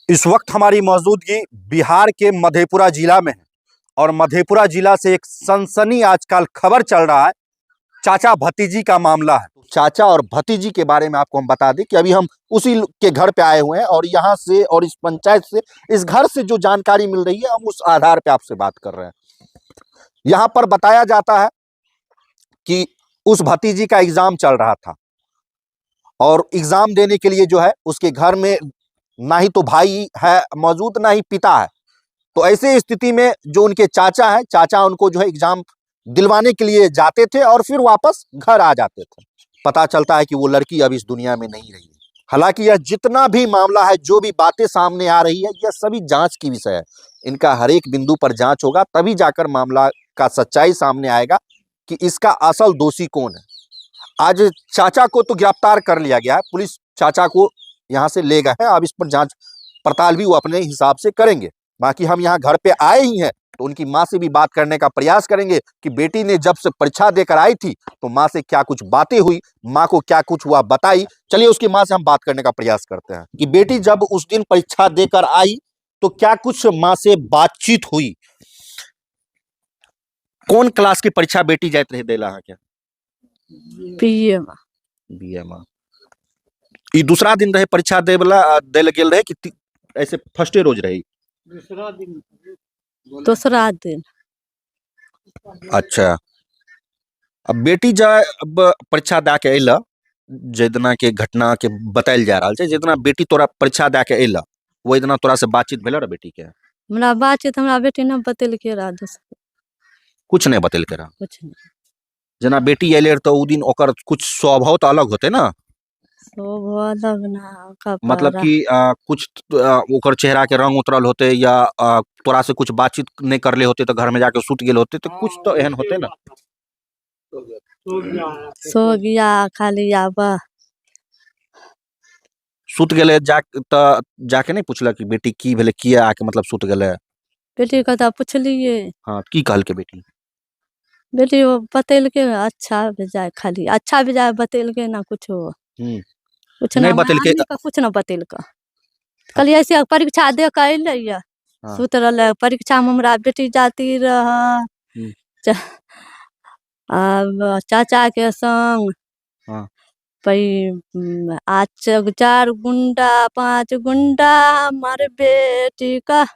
इस वक्त हमारी मौजूदगी बिहार के मधेपुरा जिला में है और मधेपुरा जिला से एक सनसनी आजकल खबर चल रहा है। चाचा भतीजी का मामला है। चाचा और भतीजी के बारे में आपको हम बता दें कि अभी हम उसी के घर पे आए हुए हैं और यहाँ से और इस पंचायत से, इस घर से जो जानकारी मिल रही है हम उस आधार पे आपसे बात कर रहे हैं। यहाँ पर बताया जाता है कि उस भतीजी का एग्जाम चल रहा था और एग्जाम देने के लिए जो है उसके घर में ना ही तो भाई है मौजूद, ना ही पिता है। तो ऐसे स्थिति में जो उनके चाचा हैं, चाचा उनको जो है एग्जाम दिलवाने के लिए जाते थे और फिर वापस घर आ जाते थे। पता चलता है कि वो लड़की अब इस दुनिया में नहीं रही है। हालांकि यह जितना भी मामला है, जो भी बातें सामने आ रही है, यह सभी जांच की विषय है। इनका हर एक बिंदु पर जांच होगा, तभी जाकर मामला का सच्चाई सामने आएगा कि इसका असल दोषी कौन है। आज चाचा को तो गिरफ्तार कर लिया गया है, पुलिस चाचा को यहाँ से ले गए हैं। अब इस पर जांच पड़ताल भी वो अपने हिसाब से करेंगे। बाकी हम यहाँ घर पे आए ही हैं तो उनकी माँ से भी बात करने का प्रयास करेंगे कि बेटी ने जब से परीक्षा देकर आई थी तो माँ से क्या कुछ बातें हुई, माँ को क्या कुछ हुआ बताई। चलिए उसकी माँ से हम बात करने का प्रयास करते हैं कि बेटी जब उस दिन परीक्षा देकर आई तो क्या कुछ माँ से बातचीत हुई। कौन क्लास की परीक्षा बेटी जात रहे देला है क्या? बीए में। ई दूसरा दिन रहे परीक्षा देल गेल रहे कि ऐसे फर्स्टे रोज रही? दूसरा दिन। अच्छा, अब बेटी जब परीक्षा दे के अल, जितना के घटना के बतायल जा रहा है, जितना बेटी तोरा परीक्षा दे के अल वो इतना तोरा से बातचीत भेल रहा बेटी के? हमरा बातचीत हमरा बेटी न बतेलके रहा, कुछ नहीं बतेलके रहा। कुछ नहीं। जना बेटी अले तो उ दिन ओकर कुछ स्वभाव तो अलग होते ना? स्वभाव अलग ना, मतलब कि कुछ ओकर चेहरा के रंग उतरल होते या तोरा से कुछ बातचीत नहीं करले होते तो घर में जाके सुत गेल होते, तो कुछ तो एहन होते ना। सो गया खाली आबा सुत गेले जाके नहीं पूछला कि बेटी की भेले, किया आके मतलब सुत गेले? बेटी का तो पूछलिए। हाँ, की कहल के बेटी? बेटी वो बतेलके अच्छा भेजाए, खाली अच्छा भेजाए बतेलके ना कुछ कुछ नहीं ना बतेलके। कुछ ना बतेलका। कल ऐसे परीक्षा दे के अइले सुत रहले। परीक्षा में हमरा बेटी जाती रह चाचा के संग। आज 4 गुंडा 5 गुंडा हमारे बेटी का,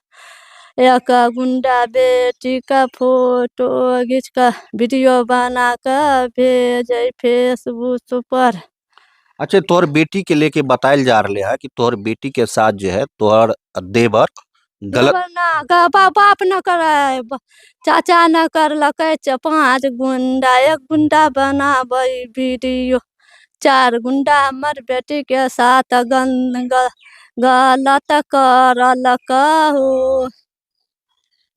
एक गुंडा बेटी का फोटो खींच कर वीडियो बना कर भेजे फेसबुक पर। अच्छा, तोहर बेटी के लेके बतायल जा रहे है कि तोहर बेटी के साथ जो है तोहर देवर गलत ना बाप न करे, चाचा न कर लके 5 गुंडा, 1 गुंडा बना वीडियो, 4 गुंडा हमार बेटी के साथ गलत कर हो।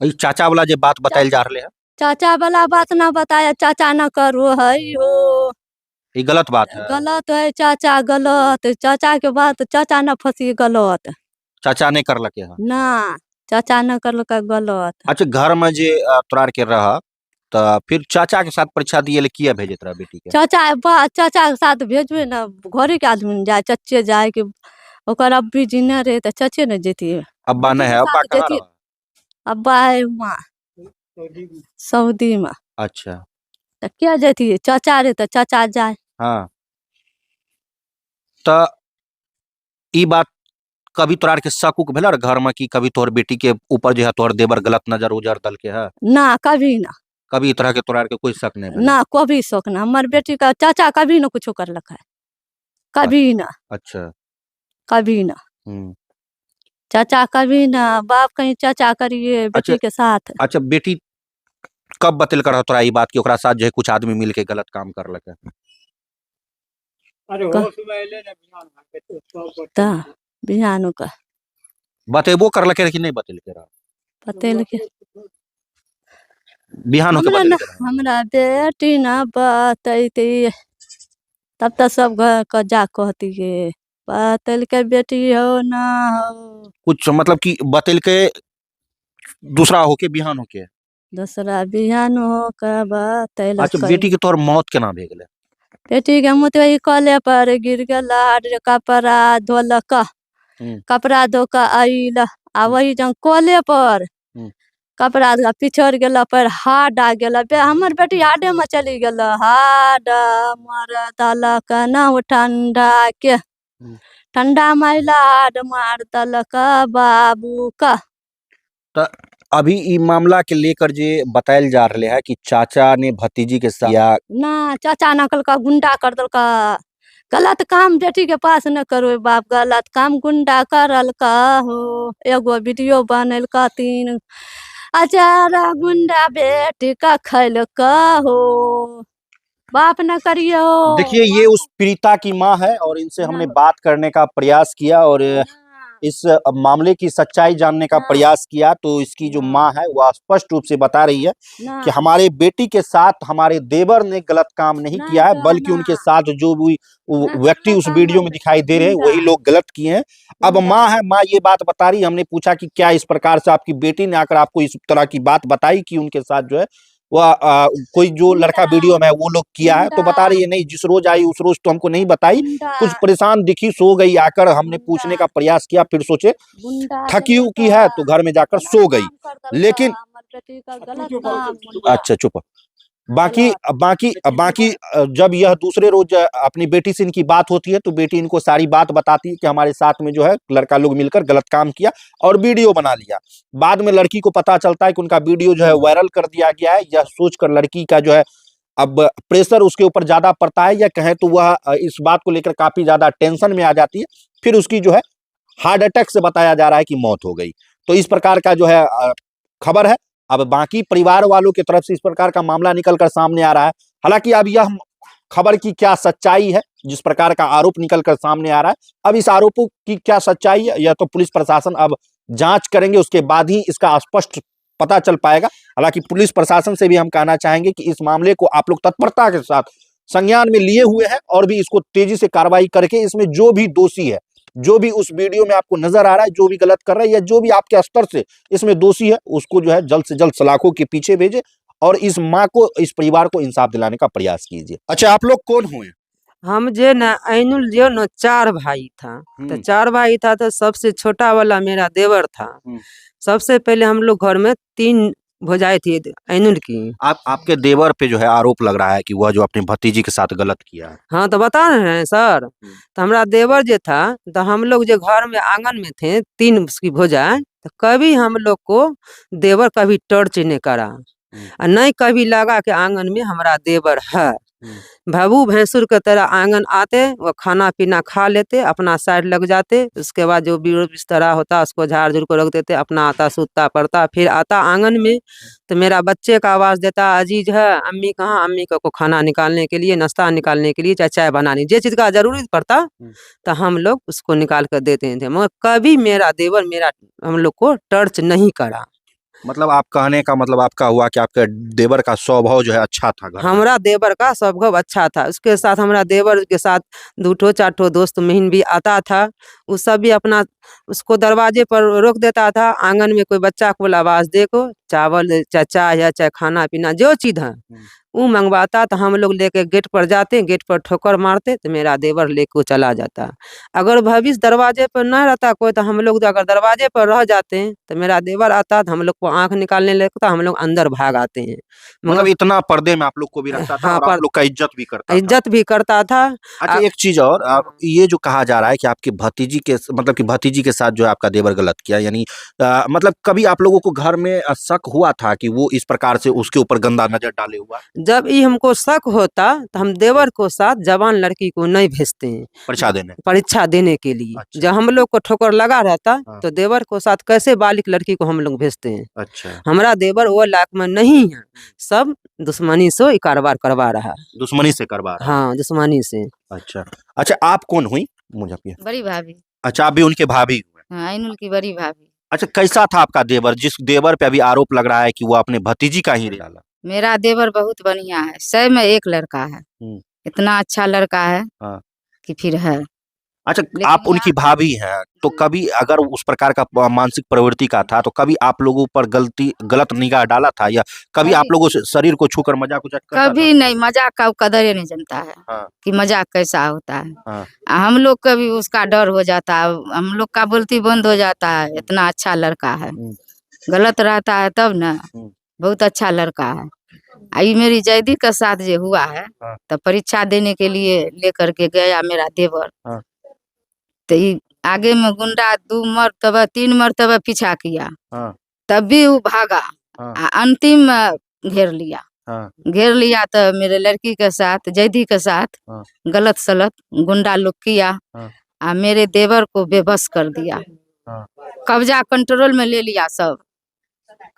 चाचा वाला जो बात बतायल जा रहे है, चाचा वाला बात ना बताया, चाचा न करो है हो, ये गलत बात है। गलत है चाचा, गलत चाचा के बात, चाचा न फंसी गलत। चाचा नहीं कर लगे है ना, चाचा न कर लके गलत। अच्छा, घर में जे तोरा के रहा तो फिर चाचा के साथ परीक्षा दिए ले किया भेजत रहा बेटी के? चाचा के साथ भेजबे ना, घरे के आदमी जाए, चचे जाए कि ओकर अब्बी जी न रहे तो चचे न जेती। अब्बा नहीं है? अब्बा कहाँ रहा? अब्बा है वहाँ सऊदी में। अच्छा, तो क्या जाती, चाचा रहे तो चाचा जाए। हाँ, तो ई बात कभी तोरा के शक उक भेल घर में कि कभी तोहर बेटी के ऊपर जो है तोहर देवर गलत नजर उजर दल के है? ना, कभी ना, कभी तरह के तोरा के कोई शक नहीं भेल? ना कभी शक ना। हमार बेटी का चाचा कभी ना कुछ कर लखा है, कभी ना। अच्छा, कभी ना चाचा, कभी ना बाप कहीं चाचा करिए बेटी के साथ। अच्छा, बेटी कब बतल कर तोरा ये बात कि ओकरा साथ जो है कुछ आदमी मिल के गलत काम कर लगे? अरे बिहान का बतेबो कर लगे कि नहीं बतल के रहा? बतेल के बिहान होके बतल के रहा? हमरा बेटी ना बतैती तब तो सब घर का जा कहती है, बतल के बेटी हो ना हो। कुछ मतलब कि बतल के दूसरा होके बिहान होके? दूसरा बिहान हो के बतैल। अच्छा, बेटी के तोर मौत केना भे गेले? बेटी के मुँह वही कले पर गिर गला, कपड़ा धोलक कपड़ा धो के आइल आ वही जंग कले पर कपड़ा धो पिछड़ गेल पर हाड आ गेल बे हमर बेटी हाडे में चली गेल हाड मर तलक ना ठंडा के ठंडा महिला हाड मार तलक बाबू का। तो अभी ई मामला के लेकर जे बतायल जा रहे है कि चाचा ने भतीजी के साथ या ना चाचा नकल का गुंडा कर दल का गलत काम बेटी के पास न करो बाप गलत काम गुंडा करल का हो एगो वीडियो बनल का 3 अचारा गुंडा बेटी का खैल का हो बाप न करियो। देखिए ये उस पीड़िता की माँ है और इनसे हमने बात करने का प्रयास किया और इस मामले की सच्चाई जानने का प्रयास किया तो इसकी जो माँ है वह स्पष्ट रूप से बता रही है कि हमारे बेटी के साथ हमारे देवर ने गलत काम नहीं किया है बल्कि उनके साथ जो भी व्यक्ति उस वीडियो में दिखाई दे रहे हैं वही लोग गलत किए हैं। अब माँ है, माँ ये बात बता रही, हमने पूछा कि क्या इस प्रकार से आपकी बेटी ने आकर आपको इस तरह की बात बताई कि उनके साथ जो है वह कोई जो लड़का वीडियो में है वो लोग किया है, तो बता रही है नहीं जिस रोज आई उस रोज तो हमको नहीं बताई, कुछ परेशान दिखी सो गई, आकर हमने पूछने का प्रयास किया फिर सोचे थकी की है तो घर में जाकर सो गई। लेकिन अच्छा चुप। बाकी बाकी बाकी जब यह दूसरे रोज अपनी बेटी से इनकी बात होती है तो बेटी इनको सारी बात बताती है कि हमारे साथ में जो है लड़का लोग मिलकर गलत काम किया और वीडियो बना लिया। बाद में लड़की को पता चलता है कि उनका वीडियो जो है वायरल कर दिया गया है। यह सोचकर लड़की का जो है अब प्रेशर उसके ऊपर ज्यादा पड़ता है या कहें तो वह इस बात को लेकर काफी ज्यादा टेंशन में आ जाती है। फिर उसकी जो है हार्ट अटैक से बताया जा रहा है कि मौत हो गई। तो इस प्रकार का जो है खबर है। अब बाकी परिवार वालों की तरफ से इस प्रकार का मामला निकलकर सामने आ रहा है। हालांकि अब यह खबर की क्या सच्चाई है, जिस प्रकार का आरोप निकलकर सामने आ रहा है, अब इस आरोपों की क्या सच्चाई है यह तो पुलिस प्रशासन अब जांच करेंगे, उसके बाद ही इसका स्पष्ट पता चल पाएगा। हालांकि पुलिस प्रशासन से भी हम कहना चाहेंगे कि इस मामले को आप लोग तत्परता के साथ संज्ञान में लिए हुए हैं और भी इसको तेजी से कार्रवाई करके इसमें जो भी दोषी है, जो भी उस वीडियो में आपको नजर आ रहा है, जो भी गलत कर रहा है या जो भी आपके स्तर से इसमें दोषी है, उसको जो है जल्द से जल्द सलाखों के पीछे भेजे और इस माँ को, इस परिवार को इंसाफ दिलाने का प्रयास कीजिए। अच्छा आप लोग कौन हुए? हम जे न ऐनुल जो न 4 भाई था, तो 4 भाई था तो सबसे छोटा वाला मेरा देवर था। सबसे पहले हम लोग घर में 3 भौजाई थी ऐनुल की। आपके देवर पे जो है आरोप लग रहा है कि वह जो अपने भतीजी के साथ गलत किया है। हाँ तो बता रहे हैं सर। तो हमारा देवर जो था तो हम लोग जो घर में आंगन में थे 3 उसकी भौजाई, तो कभी हम लोग को देवर कभी टर्च नहीं करा और नहीं कभी लगा कि आंगन में हमारा देवर है। भाबू भैंसुर के तरह आंगन आते, वो खाना पीना खा लेते, अपना साइड लग जाते, उसके बाद जो बिस्तरा होता उसको झाड़ झूड़ को रख देते, अपना आता सूता पड़ता, फिर आता आंगन में तो मेरा बच्चे का आवाज देता अजीज है अम्मी कहाँ, अम्मी को खाना निकालने के लिए, नाश्ता निकालने के लिए, चाहे चाय बनानी, जिस चीज का जरूरत पड़ता तो हम लोग उसको निकाल कर देते थे। मगर कभी मेरा देवर मेरा हम लोग को टर्च नहीं करा। मतलब आप कहने का मतलब आपका हुआ कि आपके देवर का स्वभाव जो है अच्छा था। हमारा देवर का स्वभाव अच्छा था। उसके साथ हमारा देवर के साथ 2-4 दोस्त महीन भी आता था। वो सब भी अपना उसको दरवाजे पर रोक देता था। आंगन में कोई बच्चा को आवाज देखो, चावल चाहे चाय या चाहे खाना पीना जो चीज है वो मंगवाता, तो हम लोग लेके गेट पर जाते, गेट पर ठोकर मारते तो मेरा देवर लेके चला जाता। अगर भविष्य दरवाजे पर न रहता कोई तो हम लोग अगर दरवाजे पर रह जाते हैं तो मेरा देवर आता तो हम लोग को आंख निकालने लगता, हम लोग अंदर भाग आते हैं। मतलब इतना पर्दे में आप लोग को भी रखता था। हाँ, और आप लोग का इज्जत भी करता इज्जत भी करता था। अच्छा एक चीज और, ये जो कहा जा रहा है कि आपकी भतीजी के मतलब कि भतीजी के साथ जो है आपका देवर गलत किया, यानी मतलब कभी आप लोगों को घर में शक हुआ था कि वो इस प्रकार से उसके ऊपर गंदा नजर डाले हुआ? जब ये हमको शक होता तो हम देवर को साथ जवान लड़की को नहीं भेजते हैं परीक्षा देने के लिए। अच्छा। जब हम लोग को ठोकर लगा रहता तो देवर को साथ कैसे बालिक लड़की को हम लोग भेजते हैं। अच्छा। हमारा देवर वो लायक में नहीं है, सब दुश्मनी से कारोबार करवा रहा है। दुश्मनी से करवा रहा? हाँ दुश्मनी से। अच्छा अच्छा आप कौन हुई? मुझे बड़ी भाभी। अच्छा आप भी उनके भाभी हुए? हाँ ऐनुल की बड़ी भाभी। अच्छा कैसा था आपका देवर, जिस देवर पे अभी आरोप लग रहा है कि वो अपने भतीजी का ही डाला? मेरा देवर बहुत बढ़िया है, 100 में 1 लड़का है। इतना अच्छा लड़का है हाँ। कि फिर है अच्छा, लेकिन आप उनकी भाभी हैं, तो कभी अगर उस प्रकार का मानसिक प्रवृत्ति का था, तो कभी आप लोगों पर गलत निगाह डाला था, या कभी आप कभी लोगों से शरीर को छूकर मजाक उजाक करता था? कभी नहीं, मजाक का वो कदर ही नहीं जानता है हाँ, कि मजाक कैसा होता है। हाँ, हम लोग का भी उसका डर हो जाता है, हम लोग का बोलती बंद हो जाता है। इतना अच्छा लड़का है, हम्म, गलत रहता है तब ना। हम्म, बहुत अच्छा लड़का है। आई मेरी जैदी का साथ जो हुआ है, हाँ, तो परीक्षा देने के लिए लेकर के गया मेरा देवर। हाँ, तो ई आगे में गुंडा 2 मरतबा 3 मरतबा पीछा किया, हाँ, तब भी वो भागा। हाँ, अंतिम में घेर लिया। हाँ, घेर लिया तो मेरे लड़की के साथ, जैदी के साथ हाँ, गलत सलत गुंडा लोग किया। हाँ, मेरे देवर को बेबस कर दिया। हाँ, कब्जा कंट्रोल में ले लिया, सब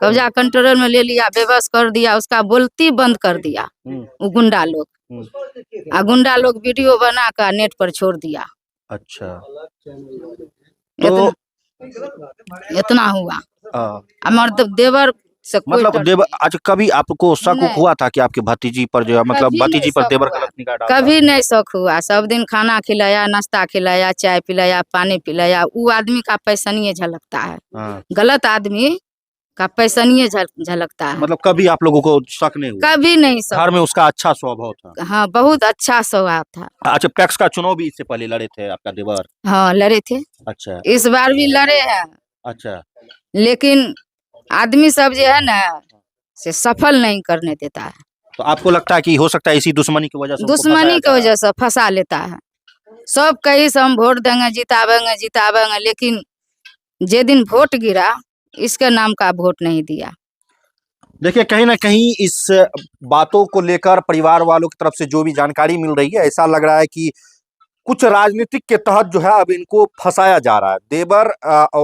कब्जा कंट्रोल में ले लिया, बेबस कर दिया, उसका बोलती बंद कर दिया वो गुंडा लोग। गुंडा लोग वीडियो बना कर नेट पर छोड़ दिया। अच्छा, इतना, तो इतना हुआ। आ, हमारे देवर से कोई मतलब डर देवर, नहीं। अच्छा, कभी आपको शक नहीं। हुआ था कि आपके भतीजी पर जो है, मतलब कभी नहीं भतीजी पर शक देवर हुआ। गलत निगाह डालता कभी नहीं शौक हुआ। सब दिन खाना खिलाया, नाश्ता खिलाया, चाय पिलाया, पानी पिलाया। वो आदमी का पैसनिए झलकता है, हाँ, गलत आदमी का पैसनिए झलकता है। मतलब कभी आप लोगों को शक नहीं हुआ? कभी नहीं शौक। घर में उसका अच्छा स्वभाव था? हाँ, बहुत अच्छा स्वभाव था। अच्छा, पैक्स का चुनाव भी इससे पहले लड़े थे आपका देवर? हाँ, लड़े थे। अच्छा, इस बार भी लड़े हैं, अच्छा, लेकिन आदमी सब जो है ना, से सफल नहीं करने देता है। तो आपको लगता है कि हो सकता है इसी दुश्मनी की वजह से उनको दुश्मनी फंसाया की जा रहा है? वजह से फंसा लेता है। सब कहीं से हम वोट देंगे, जितावेंगे जितावेंगे, लेकिन जे दिन वोट गिरा, इसके नाम का वोट नहीं दिया। देखिए, कहीं ना कहीं इस बातों को लेकर परिवार वालों की तरफ से जो भी जानकारी मिल रही है, ऐसा लग रहा है कि कुछ राजनीतिक के तहत जो है अब इनको फंसाया जा रहा है। देवर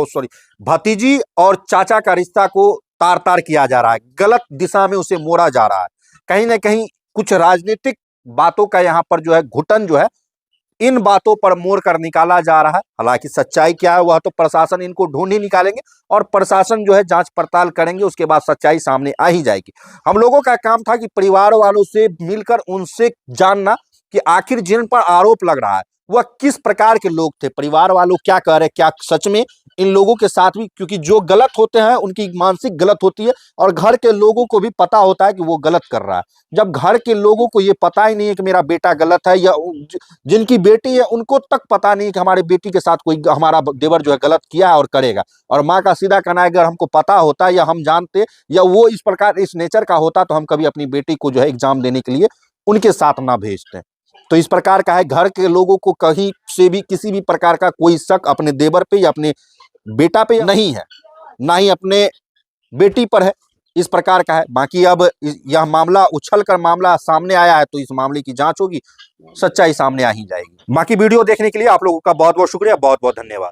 सॉरी, भतीजी और चाचा का रिश्ता को तार तार किया जा रहा है, गलत दिशा में उसे मोड़ा जा रहा है। कहीं ना कहीं कुछ राजनीतिक बातों का यहाँ पर जो है घुटन जो है, इन बातों पर मोड़ कर निकाला जा रहा है। हालांकि सच्चाई क्या है वह तो प्रशासन इनको ढूंढ ही निकालेंगे, और प्रशासन जो है जांच पड़ताल करेंगे, उसके बाद सच्चाई सामने आ ही जाएगी। हम लोगों का काम था कि परिवार वालों से मिलकर उनसे जानना कि आखिर जिन पर आरोप लग रहा है वह किस प्रकार के लोग थे, परिवार वालों क्या कह रहे, क्या सच में इन लोगों के साथ भी, क्योंकि जो गलत होते हैं उनकी मानसिक गलत होती है, और घर के लोगों को भी पता होता है कि वो गलत कर रहा है। जब घर के लोगों को ये पता ही नहीं है कि मेरा बेटा गलत है, या जिनकी बेटी है उनको तक पता नहीं कि हमारे बेटी के साथ कोई हमारा देवर जो है गलत किया है और करेगा, और माँ का सीधा कहना है अगर हमको पता होता या हम जानते या वो इस प्रकार इस नेचर का होता तो हम कभी अपनी बेटी को जो है एग्जाम देने के लिए उनके साथ ना भेजते। तो इस प्रकार का है, घर के लोगों को कहीं से भी किसी भी प्रकार का कोई शक अपने देवर पे या अपने बेटा पे नहीं है, ना ही अपने बेटी पर है, इस प्रकार का है। बाकी अब यह मामला उछल कर मामला सामने आया है, तो इस मामले की जांच होगी, सच्चाई सामने आ ही जाएगी। बाकी वीडियो देखने के लिए आप लोगों का बहुत बहुत शुक्रिया, बहुत बहुत धन्यवाद।